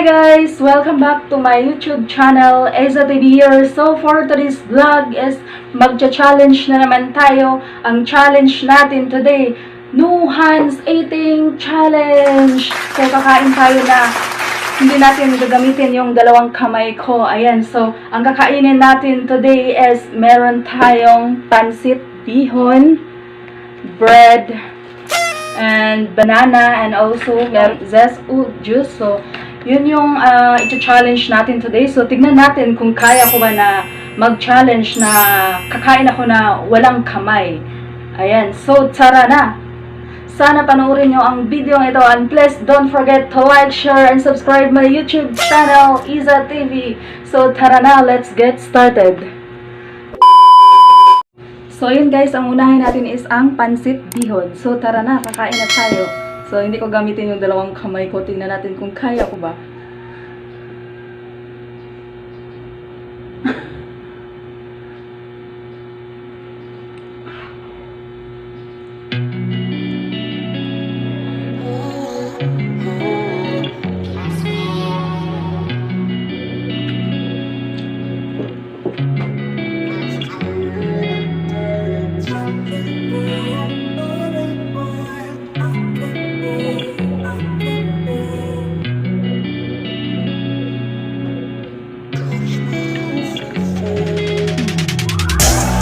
Hi guys! Welcome back to my YouTube channel, Eza TV here. So for today's vlog is magcha-challenge na naman tayo. Ang challenge natin today, No Hands Eating Challenge. So kakain tayo na hindi natin gagamitin yung dalawang kamay ko. Ayan, so ang kakainin natin today is meron tayong pansit bihon, bread, and banana, and also zest juice. So yun yung ito-challenge natin today. So, tignan natin kung kaya ko ba na mag-challenge na kakain ako na walang kamay. Ayan. So, tara na! Sana panoorin nyo ang video ito. And please, don't forget to like, share, and subscribe my YouTube channel, Eza TV. So, tara na! Let's get started! So, yun guys, ang unahin natin is ang pansit bihon. So, tara na! Kakain na tayo. So, hindi ko gamitin yung dalawang kamay ko. Tingnan natin kung kaya ko ba.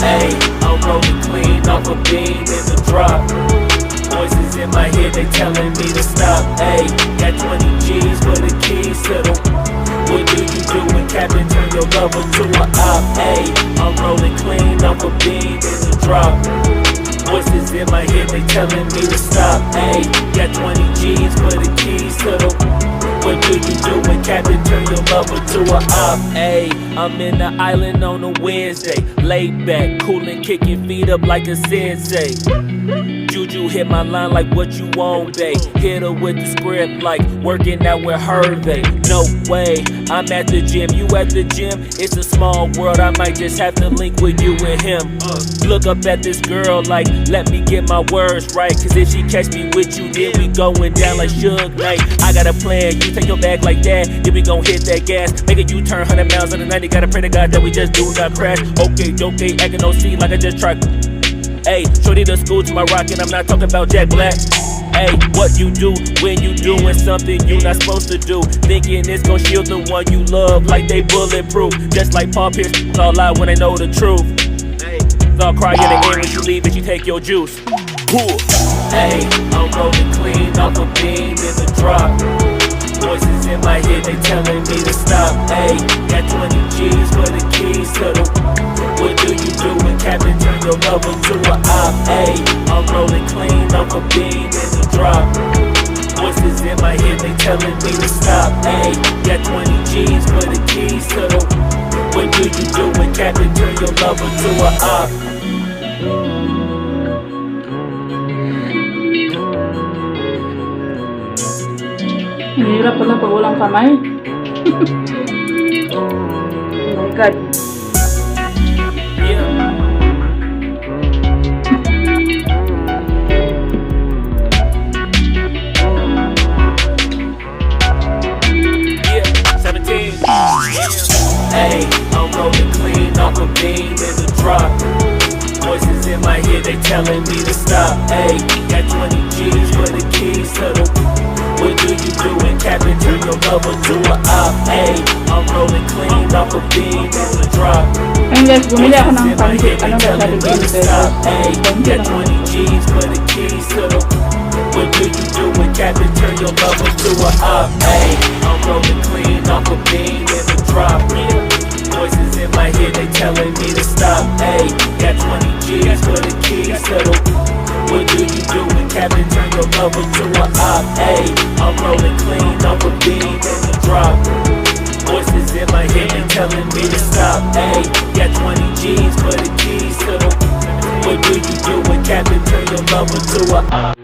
Hey, I'm rolling clean off a beam in the drop. Voices in my head, they telling me to stop. Hey, got 20 G's for the keys to the. What do you do when Captain turn your lover to a op? Hey, I'm rolling clean off a beam in the drop. Voices in my head, they telling me to stop. Hey, got 20 G's for the keys to the. What do you do when Captain turn your lover to a op? Ayy, I'm in the island on a Wednesday. Laid back, coolin', kicking feet up like a sensei. Juju hit my line like what you want, babe. Hit her with the script like working out with Hervey. No way, I'm at the gym, you at the gym. It's a small world, I might just have to link with you and him. Look up at this girl like, let me get my words right. Cause if she catch me with you, then we going down like Suge Knight. I got a plan, you take your bag like that, then we gon' hit that gas. Make a U-turn 100 miles on the 90, gotta pray to God that we just do not crash. Okay, acting no scene like I just tried. Ayy, shorty the school to my rocket, I'm not talking about Jack Black. Ayy, what you do when you doing something you not supposed to do? Thinking it's gon' shield the one you love like they bulletproof. Just like Paul Pierce, all lie when they know the truth. They'll cry in the end when you leave and you take your juice. Ayy, I'm rolling clean off a beam in the drop. Voices in my head, they telling me to stop. Ayy, got 20 G's for the keys to the. What do you do when Captain turn your lover to a op? Ayy, I'm rolling clean off a beam in the drop. Voices in my head, they telling me to stop. Ayy, got 20 G's for the keys to the. What do you do when Captain turn your lover to a op? Mahirap pala pag walang kamay. Oh my God. Hey, I'm rolling clean off a beam in the drop. Voices in my head, they telling me to stop. Hey, got 20 G's for the keys to the. What do you do when Captain turn your lover to a op? Hey, I'm rolling clean off a beam in the drop. Ayun guys, bumili ako ng pansit. Ano ba sabi ko yung pesos? Hey, got 20 G's for the keys to the. What do you do when Captain turn your lover to a op? Hey, I'm rolling clean off a beam in the drop. Voices in my head, they telling me to stop. Hey, got 20 G's for the keys to the. What do you do when Captain turn your lover to a op? Hey, I'm rolling clean off a beam in the drop. Voices in my head, they telling me to stop. Hey, got 20 G's for the keys to the. What do you do when Captain turn your lover to a op?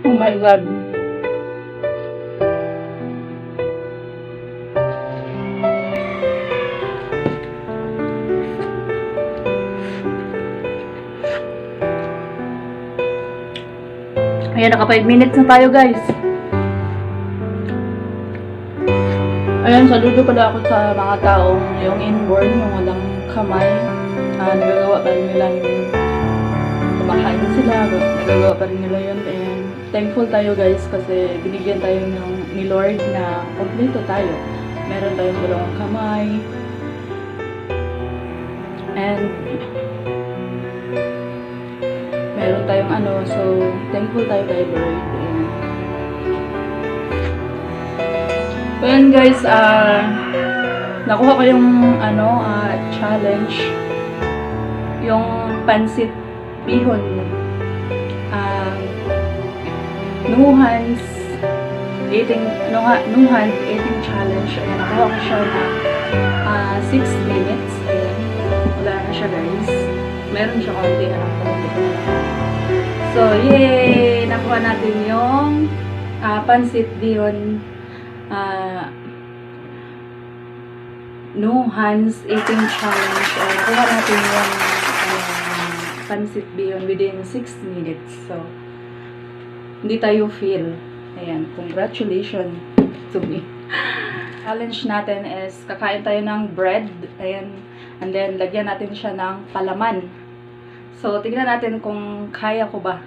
Oh my God. Ayan, naka 5 minutes na tayo, guys. Ayan, saludo pala ako sa mga taong yung inborn, yung walang kamay. Nagagawa pa rin nila yung kumakain sila, nagagawa pa rin nila yun. And thankful tayo, guys, kasi binigyan tayo ni Lord na kompleto tayo. Meron tayong dalawang kamay. And meron tayong so thankful tayo kay Lord. Well guys, nakuha ko yung challenge, yung pansit bihon, Nuhan's eating challenge. Ayan, nakuha ko siya na 6 minutes. Ayan, wala na siya, guys. Meron siya konti na lang. So, yay! Nakuha natin yung pansit bihon, Nuhan's eating challenge. Nakuha natin yung pansit bihon within 6 minutes. So, hindi tayo feel. Ayan, congratulations to me. Challenge natin is kakain tayo ng bread. Ayan, and then lagyan natin siya ng palaman. So, tignan natin kung kaya ko ba.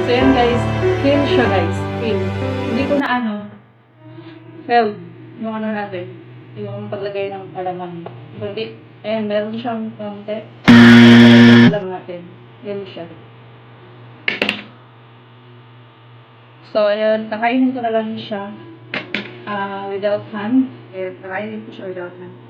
So yan guys, feel siya guys, feel. Hindi ko na feel yung natin, yung paglagay ng alaman. Kundi, ayan, meron siyang konti. Alam natin, feel siya. So ayan, nakainin ko na lang siya without hand. Ayan, nakainin ko siya without hand.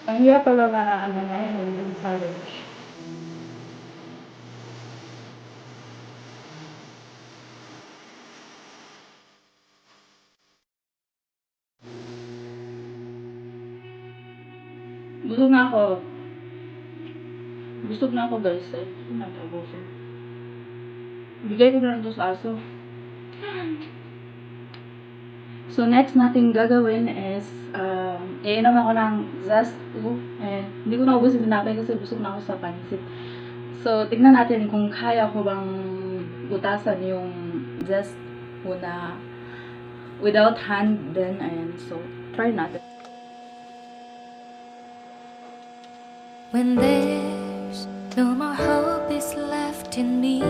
Ang hirap pala na yung challenge. Busog na ako. Busog na ako guys. Busog na ako. Busog. Bigay ko na lang ito sa aso. So next natin gagawin is iinom ako ng Zest 2. Hindi ko na ubusin natin kasi busog na ako sa pansit. So tignan natin kung kaya ko bang butasan yung Zest na without hand. Then ayan, so try natin. When there's no more hope is left in me,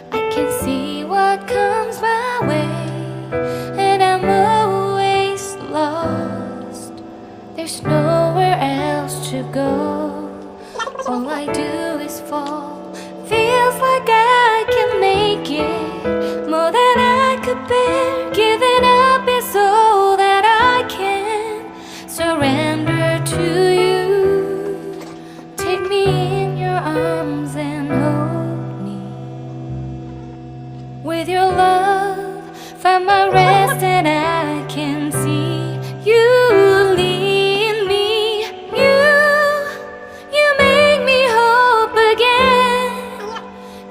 I can see what comes my way, and I'm always lost. There's nowhere else to go. all I do is fall. Feels like I can make it more than I could bear. Giving up is all that I can surrender to you. Take me in your arms and hold me. With your love, find my rest and I can see you lead me. You make me hope again.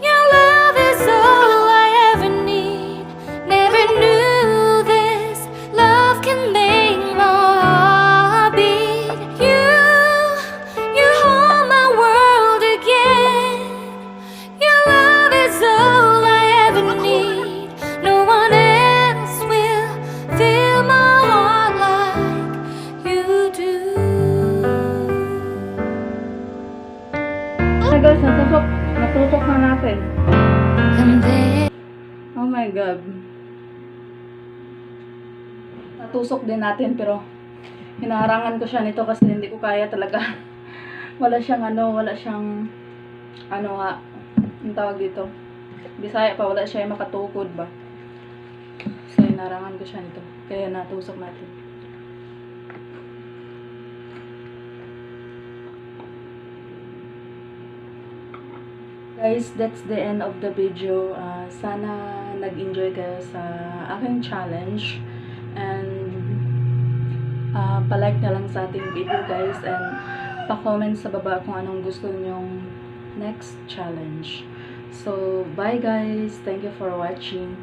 Your love is all I ever need. Never knew this love can make my heart beat. You hold my world again. Your love is all I ever need. No one else will fill my heart like you do. Hey guys, natutok na natin. And then Oh my God. Natusok din natin pero hinarangan ko siya nito kasi hindi ko kaya talaga. wala siyang ang tawag dito. Bisaya pa, wala siya yung makatukod ba. So hinarangan ko siya nito. Kaya natusok natin. Guys, that's the end of the video. Sana nag-enjoy kayo sa aking challenge. And palike na lang sa ating video guys. And pa-comment sa baba kung anong gusto nyong next challenge. So, bye guys. Thank you for watching.